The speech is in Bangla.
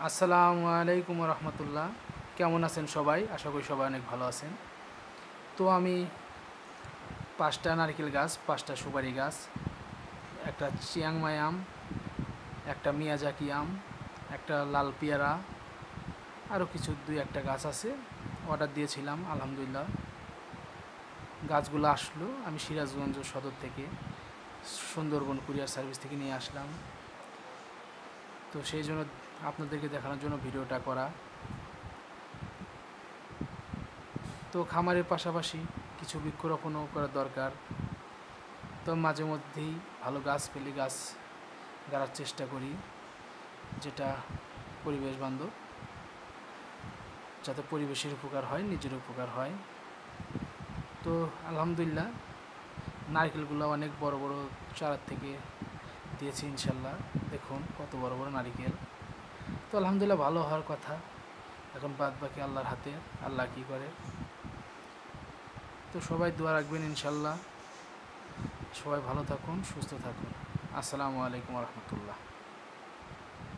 আসসালামু আলাইকুম রহমতুল্লাহ। কেমন আছেন সবাই? আশা করি সবাই অনেক ভালো আছেন। তো আমি 5টা নারকেল গাছ, 5টা সুপারি গাছ, একটা চিয়াংমাই আম, একটা মিয়াজাকি আম, একটা লাল পেয়ারা, আরও কিছু 2-1টা গাছ আছে, অর্ডার দিয়েছিলাম। আলহামদুলিল্লাহ গাছগুলো আসলো। আমি সিরাজগঞ্জ সদর থেকে, সুন্দরবন কুরিয়ার সার্ভিস থেকে নিয়ে আসলাম। তো সেই জন্য আপনাদেরকে দেখানোর জন্য ভিডিওটা করা। তো খামারের পাশাপাশি কিছু বৃক্ষরোপণও করা দরকার। তো মাঝে মধ্যেই ভালো গাছ পেলে গাছ গাড়ার চেষ্টা করি, যেটা পরিবেশ বান্ধব, যাতে পরিবেশের উপকার হয়, নিজের উপকার হয়। তো আলহামদুলিল্লাহ নারকেলগুলো অনেক বড় বড় চারা থেকে দিয়েছি ইনশাল্লাহ। দেখুন কত বড় বড় নারকেল। তো আলহামদুলিল্লাহ ভালো হওয়ার কথা। এখন বাদ বাকি আল্লাহর হাতে, আল্লাহ কী করে। তো সবাই দোয়া রাখবেন ইনশাল্লাহ। সবাই ভালো থাকুন, সুস্থ থাকুন। আসসালামু আলাইকুম রহমতুল্লাহ।